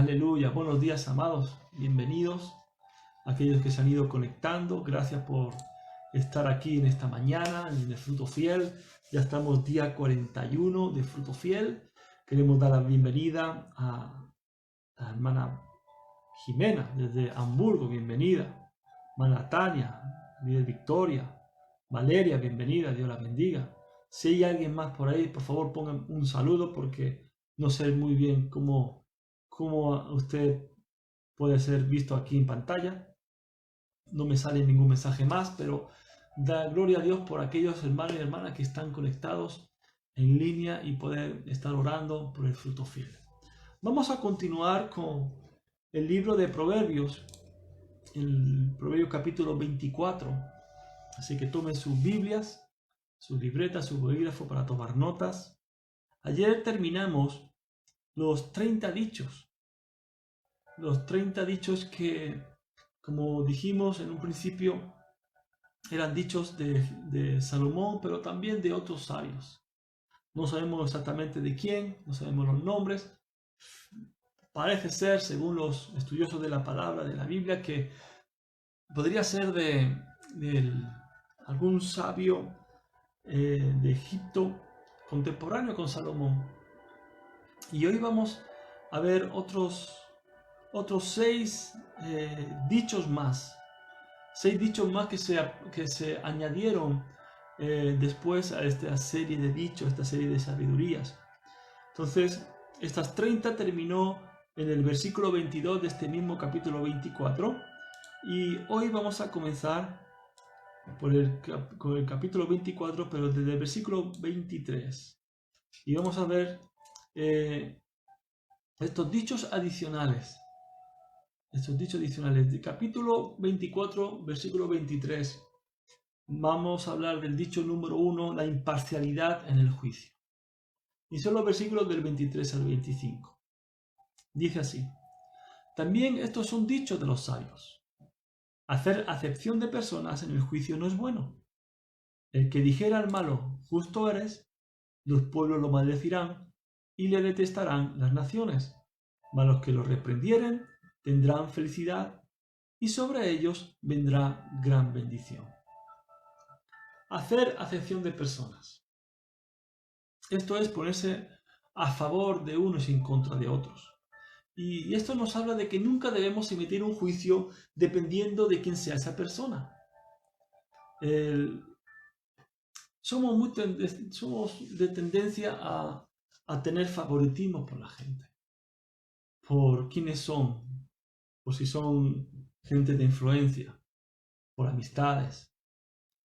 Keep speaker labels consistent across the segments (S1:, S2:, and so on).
S1: Aleluya, buenos días amados, bienvenidos aquellos que se han ido conectando, gracias por estar aquí en esta mañana en el Fruto Fiel. Ya estamos día 41 de Fruto Fiel. Queremos dar la bienvenida a la hermana Jimena desde Hamburgo, bienvenida. Hermana Tania, líder Victoria, Valeria, bienvenida, Dios la bendiga. Si hay alguien más por ahí, por favor pongan un saludo porque no sé muy bien cómo usted puede ser visto aquí en pantalla. No me sale ningún mensaje más, pero da gloria a Dios por aquellos hermanos y hermanas que están conectados en línea y poder estar orando por el fruto fiel. Vamos a continuar con el libro de Proverbios, el Proverbio capítulo 24. Así que tomen sus Biblias, sus libretas, su bolígrafo para tomar notas. Ayer terminamos los 30 dichos. Los 30 dichos que, como dijimos en un principio, eran dichos de Salomón, pero también de otros sabios. No sabemos exactamente de quién, no sabemos los nombres. Parece ser, según los estudiosos de la palabra, de la Biblia, que podría ser de algún sabio de Egipto contemporáneo con Salomón. Y hoy vamos a ver otros 6 dichos más. 6 dichos más que se añadieron después a esta serie de dichos, esta serie de sabidurías. Entonces, estas 30 terminó en el versículo 22 de este mismo capítulo 24. Y hoy vamos a comenzar con el capítulo 24, pero desde el versículo 23. Y vamos a ver estos dichos adicionales. Estos dichos adicionales. De capítulo 24, versículo 23. Vamos a hablar del dicho número 1, la imparcialidad en el juicio. Y son los versículos del 23 al 25. Dice así: también estos son dichos de los sabios. Hacer acepción de personas en el juicio no es bueno. El que dijera al malo, justo eres, los pueblos lo maldecirán y le detestarán las naciones. Mas los que lo reprendieren tendrán felicidad y sobre ellos vendrá gran bendición. Hacer acepción de personas. Esto es ponerse a favor de unos y en contra de otros. Y esto nos habla de que nunca debemos emitir un juicio dependiendo de quién sea esa persona. Somos de tendencia a tener favoritismo por la gente, por quiénes son, por si son gente de influencia, por amistades.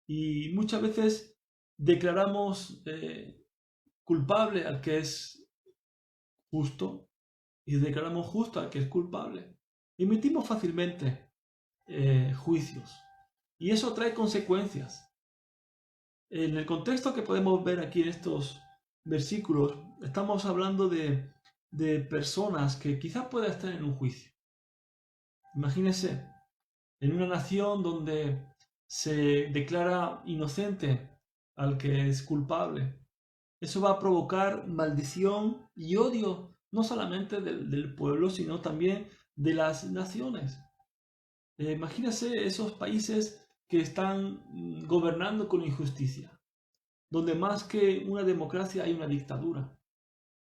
S1: Y muchas veces declaramos culpable al que es justo y declaramos justo al que es culpable. Emitimos fácilmente juicios y eso trae consecuencias. En el contexto que podemos ver aquí en estos versículos, estamos hablando de personas que quizás puedan estar en un juicio. Imagínense, en una nación donde se declara inocente al que es culpable. Eso va a provocar maldición y odio, no solamente del pueblo, sino también de las naciones. Imagínense esos países que están gobernando con injusticia, donde más que una democracia hay una dictadura,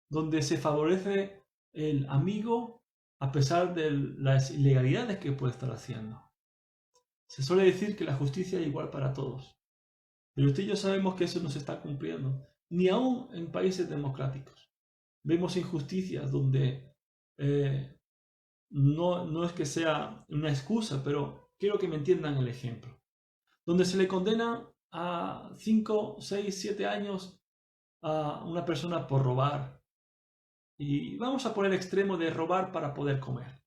S1: donde se favorece el amigo a pesar de las ilegalidades que puede estar haciendo. Se suele decir que la justicia es igual para todos, pero usted y yo sabemos que eso no se está cumpliendo, ni aún en países democráticos. Vemos injusticias donde no es que sea una excusa, pero quiero que me entiendan el ejemplo. Donde se le condena a 5, 6, 7 años a una persona por robar. Y vamos a poner el extremo de robar para poder comer.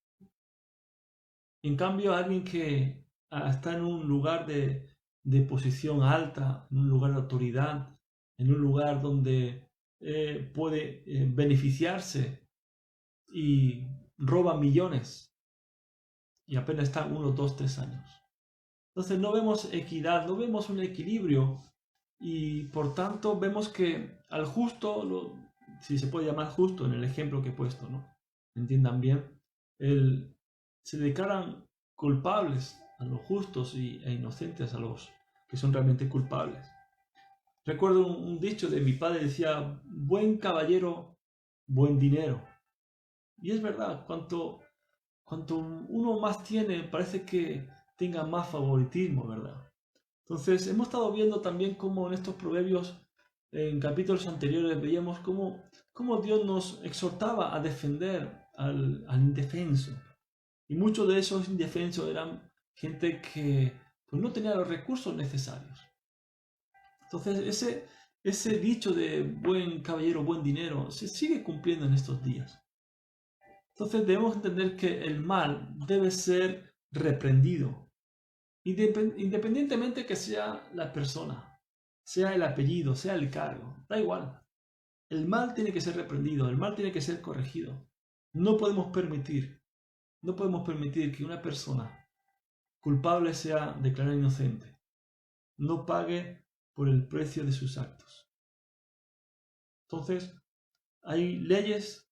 S1: En cambio, alguien que está en un lugar de posición alta, en un lugar de autoridad, en un lugar donde puede beneficiarse y roba millones y apenas está 1, 2, 3 años. Entonces no vemos equidad, no vemos un equilibrio y por tanto vemos que al justo, si se puede llamar justo en el ejemplo que he puesto, ¿no? Entiendan bien, se declaran culpables a los justos e inocentes a los que son realmente culpables. Recuerdo un dicho de mi padre, decía, buen caballero, buen dinero. Y es verdad, cuanto uno más tiene, parece que tenga más favoritismo, ¿verdad? Entonces, hemos estado viendo también cómo en estos proverbios, en capítulos anteriores, veíamos cómo Dios nos exhortaba a defender al indefenso. Y muchos de esos indefensos eran gente que pues, no tenía los recursos necesarios. Entonces, ese dicho de buen caballero, buen dinero, se sigue cumpliendo en estos días. Entonces, debemos entender que el mal debe ser reprendido, independientemente que sea la persona, sea el apellido, sea el cargo, da igual. El mal tiene que ser reprendido, el mal tiene que ser corregido. No podemos permitir que una persona culpable sea declarada inocente, no pague por el precio de sus actos. Entonces, hay leyes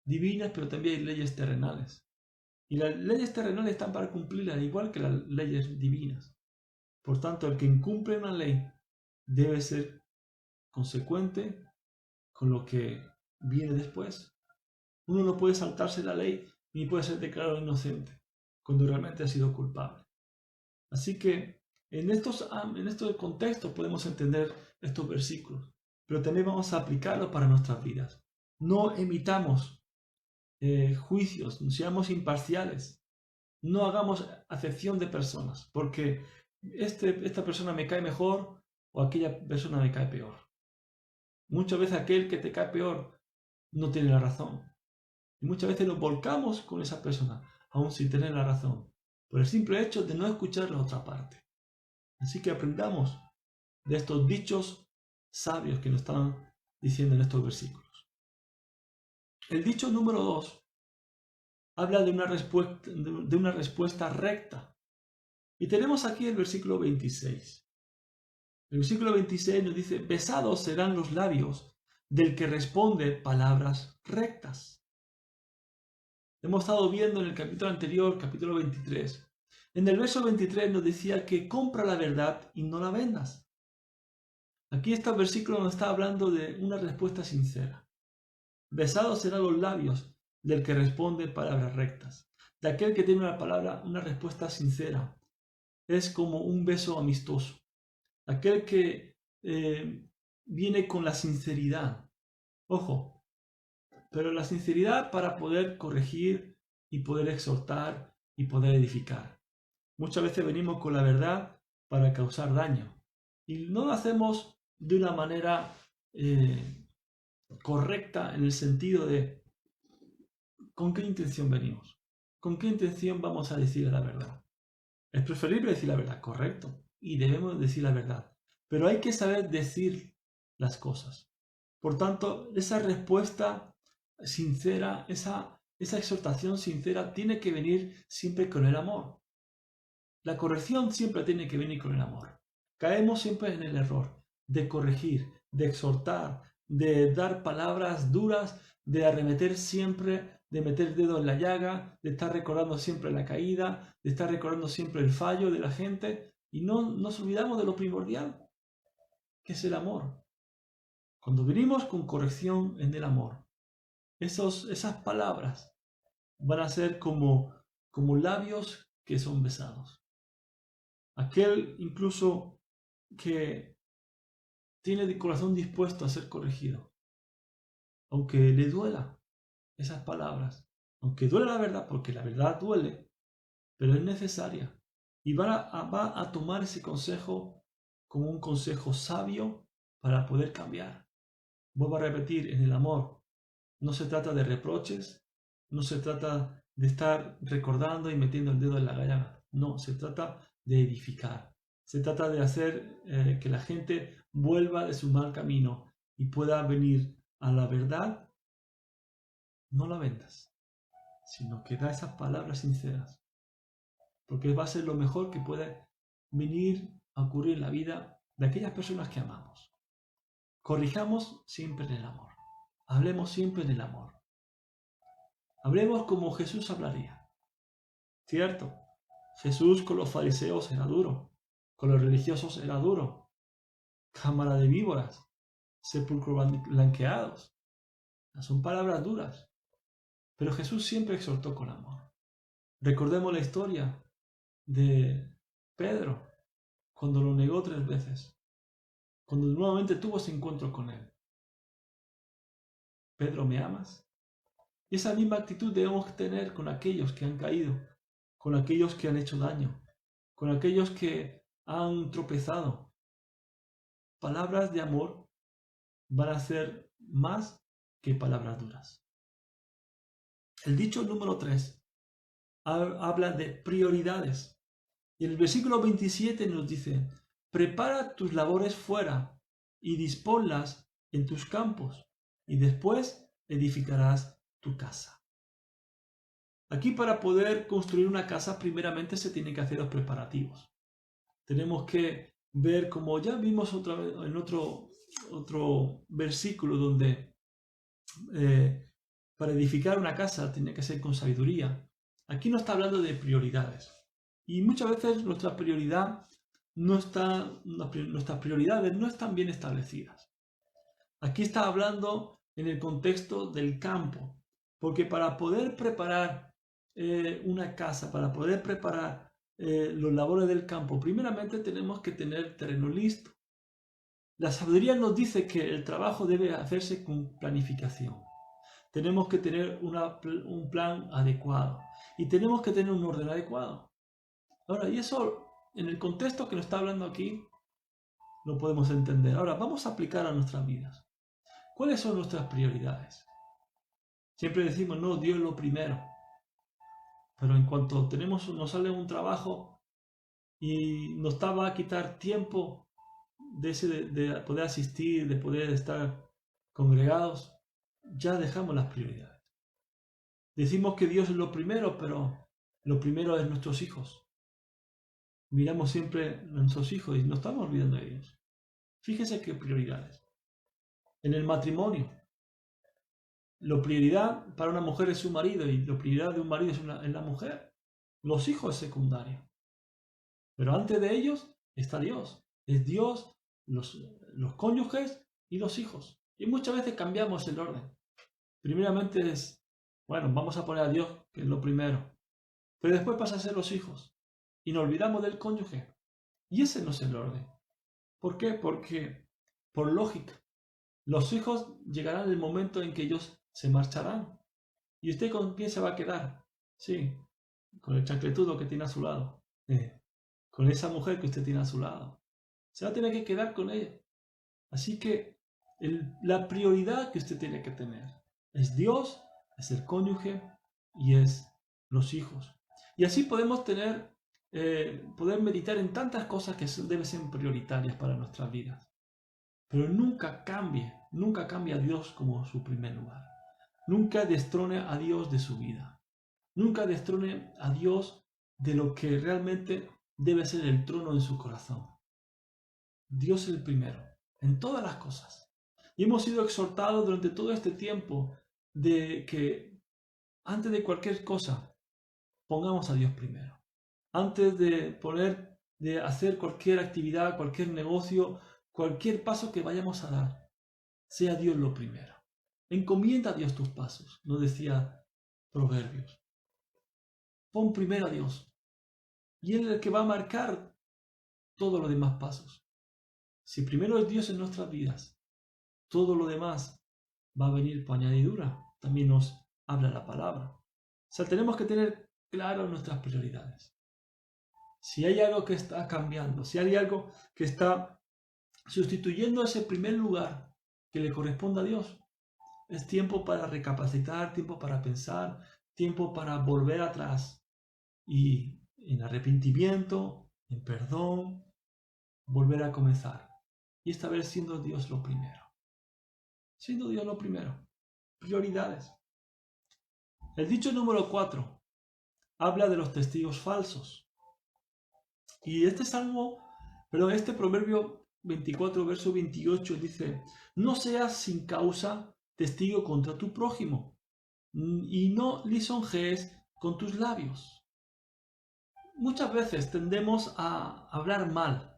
S1: divinas, pero también hay leyes terrenales. Y las leyes terrenales están para cumplirlas, al igual que las leyes divinas. Por tanto, el que incumple una ley debe ser consecuente con lo que viene después. Uno no puede saltarse la ley ni puede ser declarado inocente cuando realmente ha sido culpable. Así que en estos contextos podemos entender estos versículos, pero también vamos a aplicarlos para nuestras vidas. No emitamos juicios, seamos imparciales, no hagamos acepción de personas, porque esta persona me cae mejor o aquella persona me cae peor. Muchas veces aquel que te cae peor no tiene la razón. Y muchas veces nos volcamos con esa persona, aún sin tener la razón, por el simple hecho de no escuchar la otra parte. Así que aprendamos de estos dichos sabios que nos están diciendo en estos versículos. El dicho número 2 habla de una respuesta recta. Y tenemos aquí el versículo 26. El versículo 26 nos dice, besados serán los labios del que responde palabras rectas. Hemos estado viendo en el capítulo anterior, capítulo 23. En el verso 23 nos decía que compra la verdad y no la vendas. Aquí este versículo nos está hablando de una respuesta sincera. Besados serán los labios del que responde palabras rectas, de aquel que tiene una respuesta sincera. Es como un beso amistoso. Aquel que viene con la sinceridad. Ojo, pero la sinceridad para poder corregir y poder exhortar y poder edificar. Muchas veces venimos con la verdad para causar daño y no lo hacemos de una manera correcta en el sentido de ¿con qué intención venimos? ¿Con qué intención vamos a decir la verdad? Es preferible decir la verdad, correcto, y debemos decir la verdad, pero hay que saber decir las cosas. Por tanto, esa respuesta sincera, esa exhortación sincera tiene que venir siempre con el amor. La corrección siempre tiene que venir con el amor. Caemos siempre en el error de corregir, de exhortar, de dar palabras duras, de arremeter siempre, de meter el dedo en la llaga, de estar recordando siempre la caída, de estar recordando siempre el fallo de la gente y no nos olvidamos de lo primordial, que es el amor. Cuando venimos con corrección en el amor, esas palabras van a ser como labios que son besados. Aquel incluso que tiene el corazón dispuesto a ser corregido, aunque le duela esas palabras, aunque duele la verdad, porque la verdad duele, pero es necesaria. Y va a tomar ese consejo como un consejo sabio para poder cambiar. Vuelvo a repetir, en el amor no se trata de reproches, no se trata de estar recordando y metiendo el dedo en la llaga, no, se trata de edificar. Se trata de hacer que la gente vuelva de su mal camino y pueda venir a la verdad. No la vendas, sino que da esas palabras sinceras, porque va a ser lo mejor que puede venir a ocurrir en la vida de aquellas personas que amamos. Corrijamos siempre en el amor, hablemos siempre en el amor. Hablemos como Jesús hablaría. ¿Cierto? Jesús con los fariseos era duro, con los religiosos era duro. Cámara de víboras, sepulcros blanqueados. Son palabras duras. Pero Jesús siempre exhortó con amor. Recordemos la historia de Pedro, cuando lo negó 3 veces, cuando nuevamente tuvo ese encuentro con él. Pedro, ¿me amas? Y esa misma actitud debemos tener con aquellos que han caído, con aquellos que han hecho daño, con aquellos que han tropezado. Palabras de amor van a ser más que palabras duras. El dicho número 3 habla de prioridades. Y en el versículo 27 nos dice, prepara tus labores fuera y disponlas en tus campos, y después edificarás tu casa. Aquí, para poder construir una casa, primeramente se tienen que hacer los preparativos. Tenemos que ver, como ya vimos otra vez en otro versículo, donde para edificar una casa tiene que ser con sabiduría. Aquí no está hablando de prioridades. Y muchas veces nuestras prioridades no están bien establecidas. Aquí está hablando en el contexto del campo, porque para poder preparar una casa, para poder preparar los labores del campo, primeramente tenemos que tener terreno listo. La sabiduría nos dice que el trabajo debe hacerse con planificación. Tenemos que tener un plan adecuado y tenemos que tener un orden adecuado. Ahora, y eso en el contexto que nos está hablando aquí lo podemos entender. Ahora, vamos a aplicar a nuestras vidas. ¿Cuáles son nuestras prioridades? Siempre decimos, no, Dios es lo primero. Pero en cuanto nos sale un trabajo y nos va a quitar tiempo de poder asistir, de poder estar congregados, ya dejamos las prioridades. Decimos que Dios es lo primero, pero lo primero es nuestros hijos. Miramos siempre a nuestros hijos y nos estamos olvidando de ellos. Fíjese qué prioridades. En el matrimonio, la prioridad para una mujer es su marido y la prioridad de un marido es la mujer. Los hijos es secundario. Pero antes de ellos está Dios. Es Dios, los cónyuges y los hijos. Y muchas veces cambiamos el orden. Primeramente vamos a poner a Dios, que es lo primero. Pero después pasa a ser los hijos. Y nos olvidamos del cónyuge. Y ese no es el orden. ¿Por qué? Porque, por lógica, los hijos llegarán el momento en que ellos se marcharán. ¿Y usted con quién se va a quedar? Sí, con el chancletudo que tiene a su lado. Con esa mujer que usted tiene a su lado. Se va a tener que quedar con ella. Así que la prioridad que usted tiene que tener es Dios, es el cónyuge y es los hijos. Y así podemos poder meditar en tantas cosas que deben ser prioritarias para nuestras vidas. Pero nunca cambie a Dios como su primer lugar. Nunca destrone a Dios de su vida. Nunca destrone a Dios de lo que realmente debe ser el trono en su corazón. Dios es el primero, en todas las cosas. Y hemos sido exhortados durante todo este tiempo de que antes de cualquier cosa, pongamos a Dios primero. Antes de hacer cualquier actividad, cualquier negocio, cualquier paso que vayamos a dar, sea Dios lo primero. Encomienda a Dios tus pasos, nos decía Proverbios. Pon primero a Dios. Y Él es el que va a marcar todos los demás pasos. Si primero es Dios en nuestras vidas, todo lo demás va a venir por añadidura. También nos habla la palabra. O sea, tenemos que tener claro nuestras prioridades. Si hay algo que está cambiando, si hay algo que está sustituyendo ese primer lugar que le corresponde a Dios, es tiempo para recapacitar, tiempo para pensar, tiempo para volver atrás y en arrepentimiento, en perdón, volver a comenzar. Y esta vez siendo Dios lo primero. Siendo Dios lo primero. Prioridades. El dicho número 4 habla de los testigos falsos. Y este proverbio 24, verso 28 dice, no seas sin causa testigo contra tu prójimo. y no lisonjees con tus labios. Muchas veces tendemos a hablar mal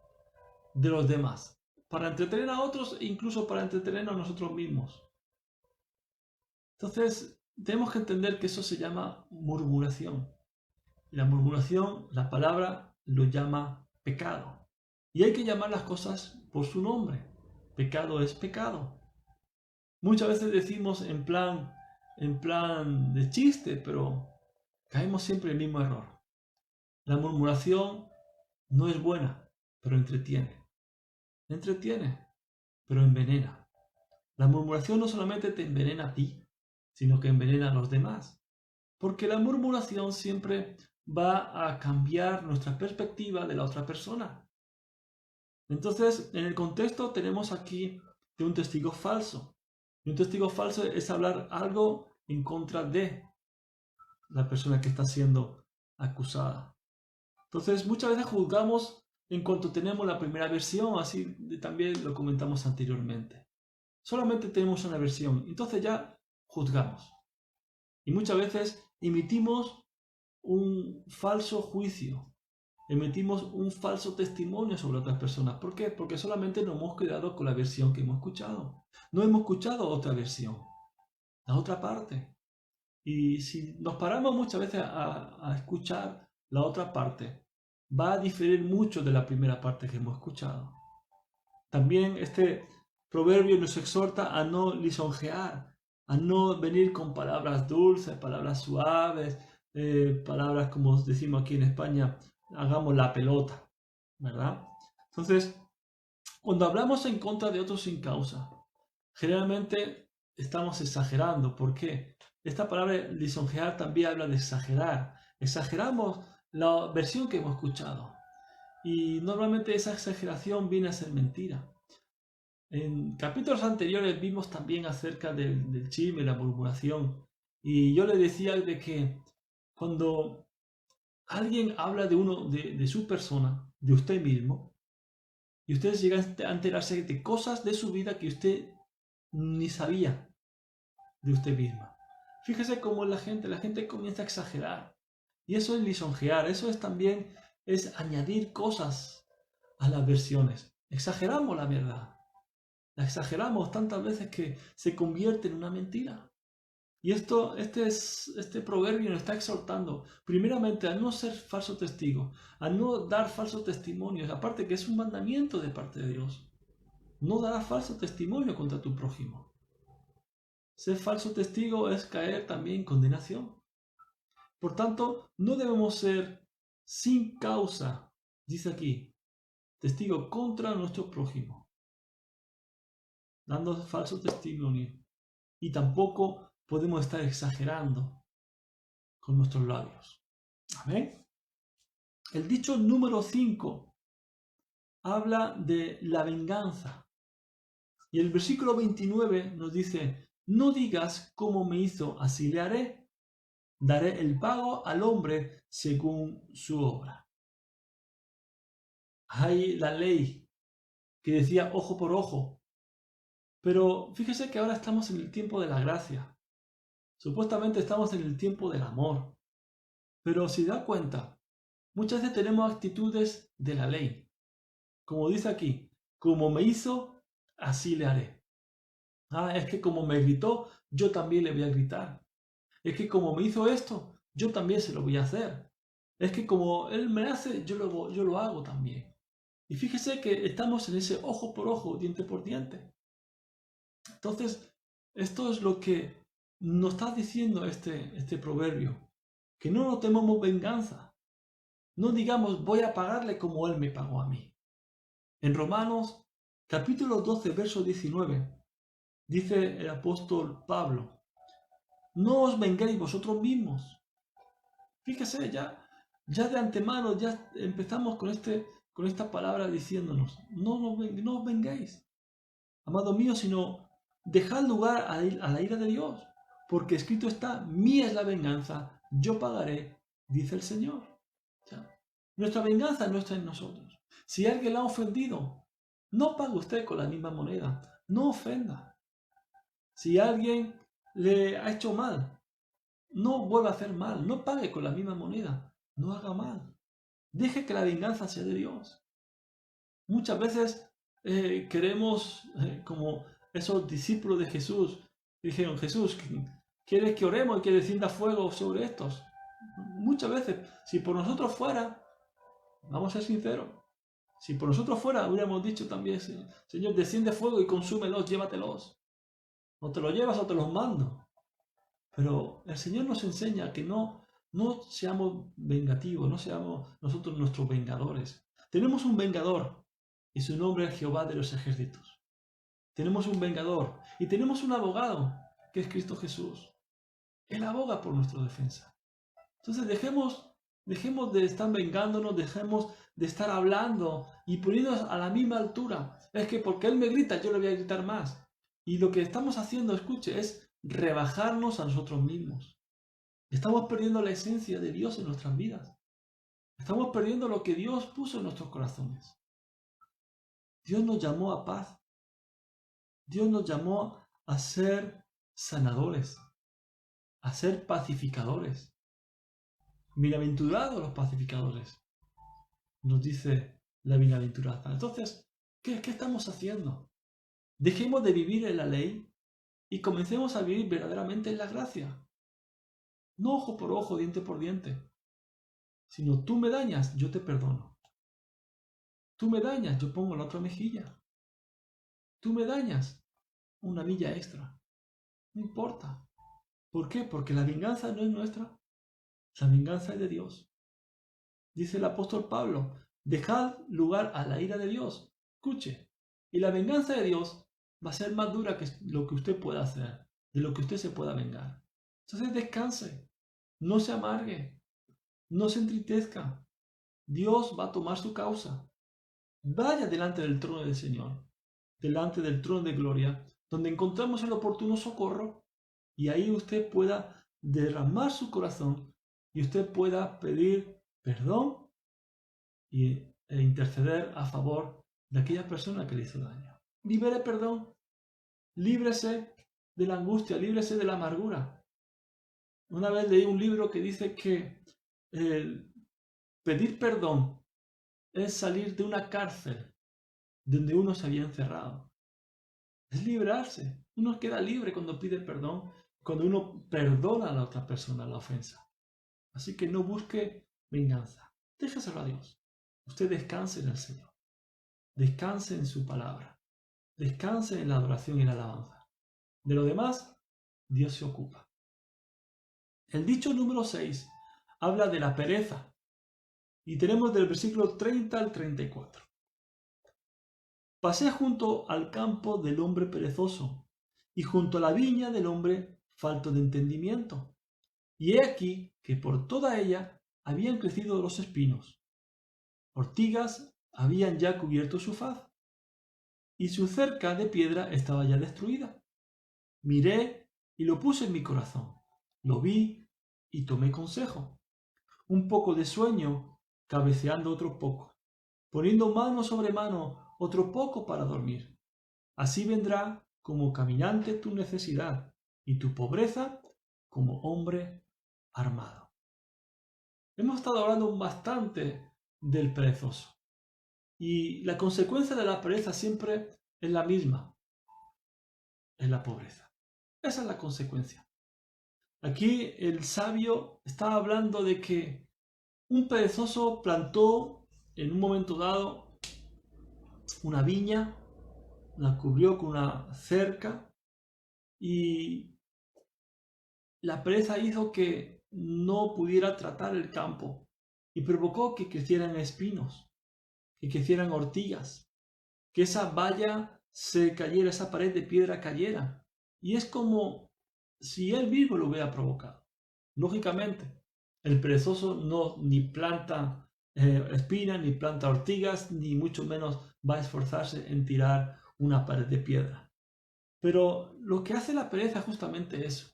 S1: de los demás, para entretener a otros e incluso para entretenernos a nosotros mismos. Entonces, tenemos que entender que eso se llama murmuración. Y la murmuración, la palabra lo llama pecado. Y hay que llamar las cosas por su nombre. Pecado es pecado. Muchas veces decimos en plan de chiste, pero caemos siempre en el mismo error. La murmuración no es buena, pero entretiene. Entretiene, pero envenena. La murmuración no solamente te envenena a ti, sino que envenena a los demás. Porque la murmuración siempre va a cambiar nuestra perspectiva de la otra persona. Entonces, en el contexto tenemos aquí de un testigo falso. Y un testigo falso es hablar algo en contra de la persona que está siendo acusada. Entonces, muchas veces juzgamos en cuanto tenemos la primera versión, así también lo comentamos anteriormente. Solamente tenemos una versión, entonces ya juzgamos. Y muchas veces emitimos un falso juicio, emitimos un falso testimonio sobre otras personas. ¿Por qué? Porque solamente nos hemos quedado con la versión que hemos escuchado. No hemos escuchado otra versión, la otra parte. Y si nos paramos muchas veces a escuchar la otra parte, va a diferir mucho de la primera parte que hemos escuchado. También este proverbio nos exhorta a no lisonjear, a no venir con palabras dulces, palabras suaves, palabras como decimos aquí en España, hagamos la pelota, ¿verdad? Entonces, cuando hablamos en contra de otros sin causa, generalmente estamos exagerando. ¿Por qué? Esta palabra lisonjear también habla de exagerar. Exageramos la versión que hemos escuchado. Y normalmente esa exageración viene a ser mentira. En capítulos anteriores vimos también acerca del chisme, la murmuración. Y yo le decía de que cuando alguien habla de uno, de su persona, de usted mismo, y ustedes llegan a enterarse de cosas de su vida que usted ni sabía de usted misma. Fíjese cómo la gente comienza a exagerar. Y eso es lisonjear, eso es también es añadir cosas a las versiones. Exageramos la verdad. La exageramos tantas veces que se convierte en una mentira. Y este proverbio nos está exhortando, primeramente, a no ser falso testigo, a no dar falsos testimonios, aparte que es un mandamiento de parte de Dios. No darás falso testimonio contra tu prójimo. Ser falso testigo es caer también en condenación. Por tanto, no debemos ser sin causa, dice aquí, testigo contra nuestro prójimo, dando falso testimonio. Y tampoco podemos estar exagerando con nuestros labios. Amén. El dicho número 5 habla de la venganza. Y el versículo 29 nos dice, no digas cómo me hizo, así le haré. Daré el pago al hombre según su obra. Hay la ley que decía ojo por ojo. Pero fíjese que ahora estamos en el tiempo de la gracia. Supuestamente estamos en el tiempo del amor. Pero si da cuenta, muchas veces tenemos actitudes de la ley. Como dice aquí, como me hizo, así le haré. Es que como me gritó, yo también le voy a gritar. Es que como me hizo esto, yo también se lo voy a hacer. Es que como él me hace, yo lo hago también. Y fíjese que estamos en ese ojo por ojo, diente por diente. Entonces, esto es lo que nos está diciendo este proverbio. Que no nos temamos venganza. No digamos, voy a pagarle como él me pagó a mí. En Romanos, capítulo 12, verso 19, dice el apóstol Pablo, no os venguéis vosotros mismos. Fíjese, ya de antemano, ya empezamos con esta palabra diciéndonos, no os venguéis, amado mío, sino dejad lugar a la ira de Dios, porque escrito está, mía es la venganza, yo pagaré, dice el Señor. O sea, nuestra venganza no está en nosotros. Si alguien la ha ofendido, no pague usted con la misma moneda, no ofenda. Si alguien le ha hecho mal, no vuelva a hacer mal, no pague con la misma moneda, no haga mal. Deje que la venganza sea de Dios. Muchas veces queremos, como esos discípulos de Jesús, dijeron, Jesús, ¿quieres que oremos y que descienda fuego sobre estos? Muchas veces, si por nosotros fuera, vamos a ser sinceros, si por nosotros fuera, hubiéramos dicho también, Señor, desciende fuego y consúmelos, llévatelos. O te los llevas o te los mando. Pero el Señor nos enseña que no seamos vengativos, no seamos nosotros nuestros vengadores. Tenemos un vengador y su nombre es Jehová de los ejércitos. Tenemos un vengador y tenemos un abogado que es Cristo Jesús. Él aboga por nuestra defensa. Entonces dejemos de estar vengándonos, dejemos de estar hablando y poniéndonos a la misma altura. Es que porque Él me grita, yo le voy a gritar más. Y lo que estamos haciendo, escuche, es rebajarnos a nosotros mismos. Estamos perdiendo la esencia de Dios en nuestras vidas. Estamos perdiendo lo que Dios puso en nuestros corazones. Dios nos llamó a paz. Dios nos llamó a ser sanadores, a ser pacificadores. Bienaventurados los pacificadores, nos dice la bienaventuranza. Entonces, ¿qué estamos haciendo? Dejemos de vivir en la ley y comencemos a vivir verdaderamente en la gracia. No ojo por ojo, diente por diente, sino tú me dañas, yo te perdono. Tú me dañas, yo pongo la otra mejilla. Tú me dañas, una milla extra. No importa. ¿Por qué? Porque la venganza no es nuestra. La venganza es de Dios. Dice el apóstol Pablo, dejad lugar a la ira de Dios. Escuche. Y la venganza de Dios va a ser más dura que lo que usted pueda hacer, de lo que usted se pueda vengar. Entonces descanse. No se amargue. No se entristezca. Dios va a tomar su causa. Vaya delante del trono del Señor, delante del trono de gloria, donde encontramos el oportuno socorro, y ahí usted pueda derramar su corazón y usted pueda pedir perdón e interceder a favor de aquella persona que le hizo daño. Libere perdón, líbrese de la angustia, líbrese de la amargura. Una vez leí un libro que dice que pedir perdón es salir de una cárcel donde uno se había encerrado. Es librarse. Uno queda libre cuando pide perdón, cuando uno perdona a la otra persona la ofensa. Así que no busque venganza. Déjeselo a Dios. Usted descanse en el Señor. Descanse en su palabra. Descanse en la adoración y la alabanza. De lo demás, Dios se ocupa. El dicho número 6 habla de la pereza. Y tenemos del versículo 30 al 34. Pasé junto al campo del hombre perezoso y junto a la viña del hombre falto de entendimiento. Y he aquí que por toda ella habían crecido los espinos. Ortigas habían ya cubierto su faz, y su cerca de piedra estaba ya destruida. Miré y lo puse en mi corazón. Lo vi y tomé consejo. Un poco de sueño, cabeceando otro poco, poniendo mano sobre mano otro poco para dormir. Así vendrá como caminante tu necesidad y tu pobreza como hombre armado. Hemos estado hablando bastante del perezoso. Y la consecuencia de la pereza siempre es la misma. Es la pobreza. Esa es la consecuencia. Aquí el sabio está hablando de que un perezoso plantó en un momento dado una viña, la cubrió con una cerca y la pereza hizo que no pudiera tratar el campo y provocó que crecieran espinos, que crecieran ortigas, que esa valla se cayera, esa pared de piedra cayera. Y es como si él mismo lo hubiera provocado. Lógicamente, el perezoso no ni planta espinas, ni planta ortigas, ni mucho menos va a esforzarse en tirar una pared de piedra. Pero lo que hace la pereza es justamente eso.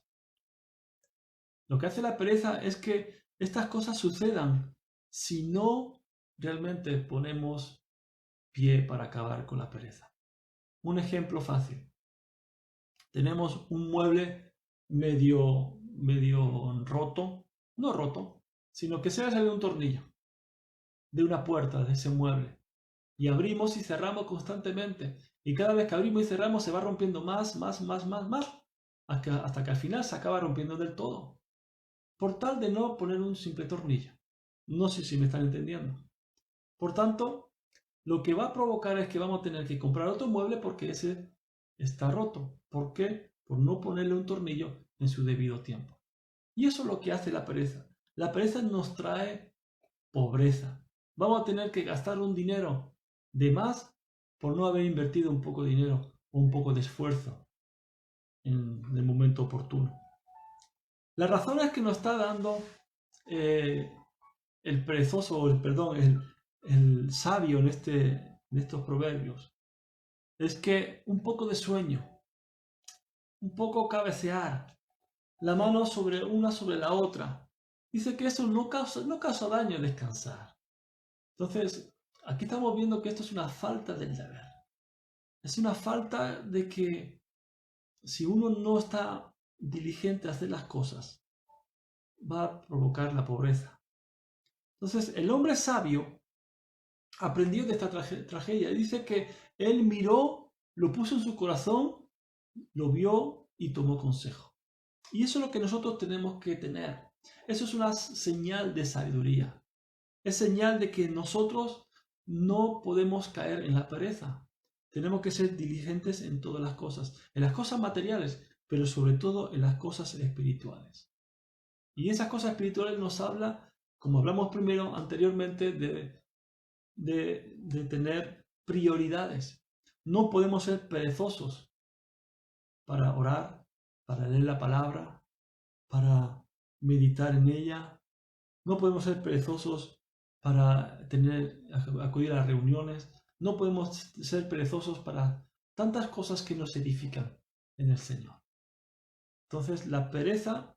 S1: Lo que hace la pereza es que estas cosas sucedan si no realmente ponemos pie para acabar con la pereza. Un ejemplo fácil. Tenemos un mueble medio medio roto, no roto, sino que se ha salido un tornillo de una puerta, de ese mueble. Y abrimos y cerramos constantemente. Y cada vez que abrimos y cerramos se va rompiendo más, hasta que al final se acaba rompiendo del todo. Por tal de no poner un simple tornillo. No sé si me están entendiendo. Por tanto, lo que va a provocar es que vamos a tener que comprar otro mueble porque ese está roto. ¿Por qué? Por no ponerle un tornillo en su debido tiempo. Y eso es lo que hace la pereza. La pereza nos trae pobreza. Vamos a tener que gastar un dinero de más por no haber invertido un poco de dinero o un poco de esfuerzo en el momento oportuno. La razón es que nos está dando el perezoso, el sabio en estos proverbios. Es que un poco de sueño, un poco cabecear, la mano sobre una sobre la otra. Dice que eso no causa daño descansar. Entonces, aquí estamos viendo que esto es una falta del deber. Es una falta de que si uno no está diligente a hacer las cosas, va a provocar la pobreza. Entonces, el hombre sabio aprendió de esta tragedia. Dice que él miró, lo puso en su corazón, lo vio y tomó consejo. Y eso es lo que nosotros tenemos que tener. Eso es una señal de sabiduría. Es señal de que nosotros no podemos caer en la pereza. Tenemos que ser diligentes en todas las cosas materiales, pero sobre todo en las cosas espirituales. Y esas cosas espirituales nos habla, como hablamos anteriormente, de tener prioridades. No podemos ser perezosos para orar, para leer la palabra, para meditar en ella. No podemos ser perezosos para acudir a las reuniones. No podemos ser perezosos para tantas cosas que nos edifican en el Señor. Entonces la pereza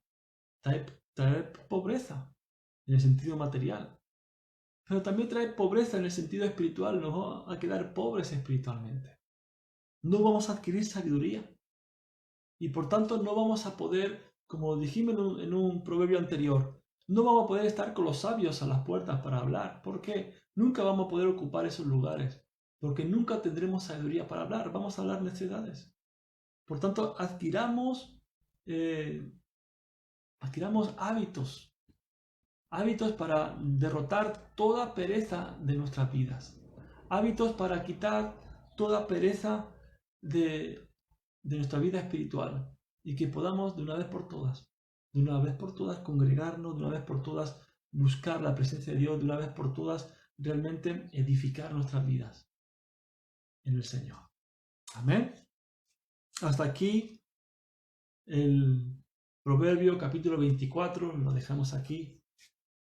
S1: trae pobreza en el sentido material, pero también trae pobreza en el sentido espiritual. Nos vamos a quedar pobres espiritualmente. No vamos a adquirir sabiduría y por tanto no vamos a poder, como dijimos en un proverbio anterior, no vamos a poder estar con los sabios a las puertas para hablar. ¿Por qué? Nunca vamos a poder ocupar esos lugares, porque nunca tendremos sabiduría para hablar. Vamos a hablar necedades. Por tanto, adquiramos hábitos para derrotar toda pereza de nuestras vidas, hábitos para quitar toda pereza de nuestra vida espiritual y que podamos de una vez por todas congregarnos, de una vez por todas buscar la presencia de Dios, de una vez por todas realmente edificar nuestras vidas en el Señor. Amén. Hasta aquí el Proverbio capítulo 24, lo dejamos aquí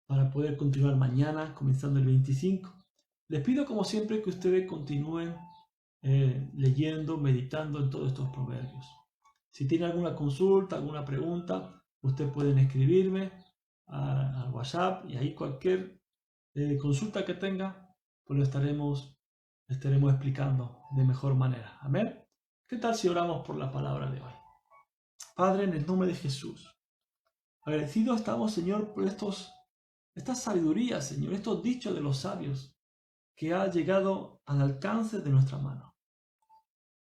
S1: para poder continuar mañana, comenzando el 25. Les pido como siempre que ustedes continúen leyendo, meditando en todos estos proverbios. Si tienen alguna consulta, alguna pregunta, ustedes pueden escribirme al WhatsApp y ahí cualquier consulta que tenga, pues lo estaremos explicando de mejor manera. Amén. ¿Qué tal si oramos por la palabra de hoy? Padre, en el nombre de Jesús, agradecidos estamos, Señor, por esta sabiduría, Señor, estos dichos de los sabios que ha llegado al alcance de nuestra mano.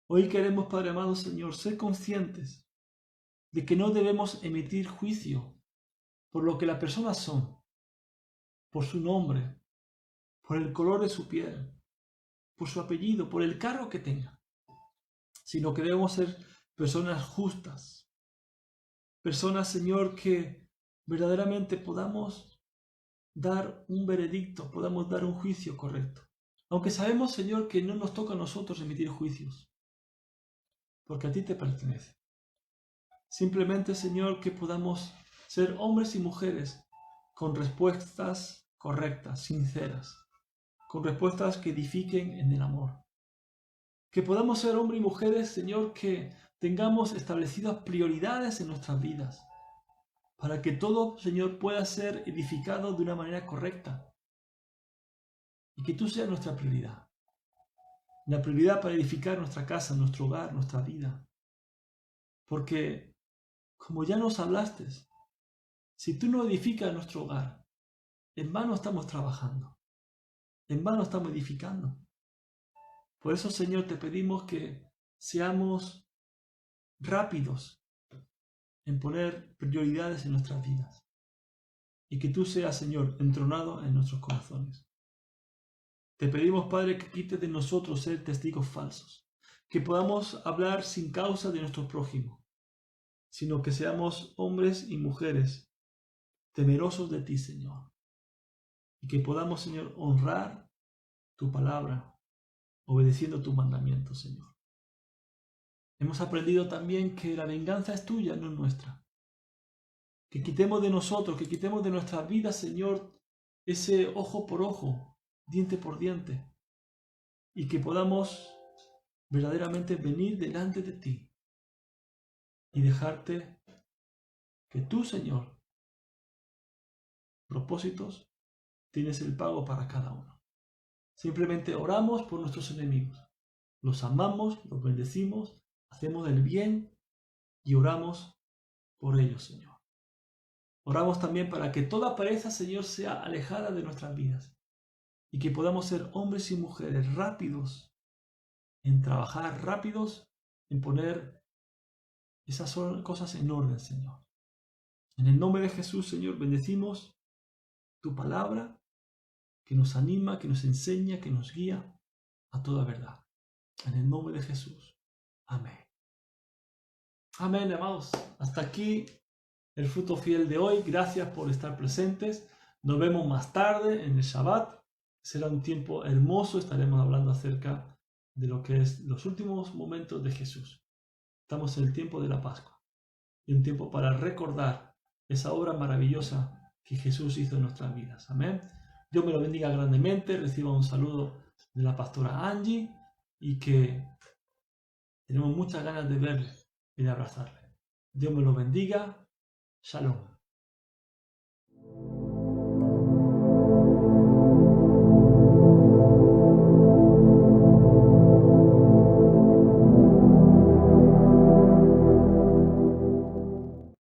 S1: Hoy queremos, Padre amado, Señor, ser conscientes de que no debemos emitir juicio por lo que las personas son, por su nombre, por el color de su piel, por su apellido, por el cargo que tenga, sino que debemos ser personas justas, personas, Señor, que verdaderamente podamos dar un veredicto, podamos dar un juicio correcto. Aunque sabemos, Señor, que no nos toca a nosotros emitir juicios, porque a ti te pertenece. Simplemente, Señor, que podamos ser hombres y mujeres con respuestas correctas, sinceras, con respuestas que edifiquen en el amor. Que podamos ser hombres y mujeres, Señor, que tengamos establecidas prioridades en nuestras vidas, para que todo, Señor, pueda ser edificado de una manera correcta. Y que tú seas nuestra prioridad. La prioridad para edificar nuestra casa, nuestro hogar, nuestra vida. Porque como ya nos hablaste, si tú no edificas nuestro hogar, en vano estamos trabajando, en vano estamos edificando. Por eso, Señor, te pedimos que seamos rápidos en poner prioridades en nuestras vidas y que tú seas, Señor, entronado en nuestros corazones. Te pedimos, Padre, que quites de nosotros ser testigos falsos, que podamos hablar sin causa de nuestro prójimo, sino que seamos hombres y mujeres temerosos de ti, Señor, y que podamos, Señor, honrar tu palabra, obedeciendo tu mandamiento, Señor. Hemos aprendido también que la venganza es tuya, no nuestra. Que quitemos de nosotros, que quitemos de nuestras vidas, Señor, ese ojo por ojo, diente por diente, y que podamos verdaderamente venir delante de ti y dejarte que tú, Señor, propósitos, tienes el pago para cada uno. Simplemente oramos por nuestros enemigos, los amamos, los bendecimos, hacemos el bien y oramos por ellos, Señor. Oramos también para que toda pereza, Señor, sea alejada de nuestras vidas y que podamos ser hombres y mujeres rápidos en trabajar, rápidos en poner esas cosas en orden, Señor. En el nombre de Jesús, Señor, bendecimos tu palabra que nos anima, que nos enseña, que nos guía a toda verdad. En el nombre de Jesús. Amén. Amén, amados. Hasta aquí el fruto fiel de hoy. Gracias por estar presentes. Nos vemos más tarde en el Shabbat. Será un tiempo hermoso. Estaremos hablando acerca de lo que es los últimos momentos de Jesús. Estamos en el tiempo de la Pascua. Y un tiempo para recordar esa obra maravillosa que Jesús hizo en nuestras vidas. Amén. Dios me lo bendiga grandemente. Reciba un saludo de la pastora Angie y que tenemos muchas ganas de verle y de abrazarle. Dios me lo bendiga. Shalom.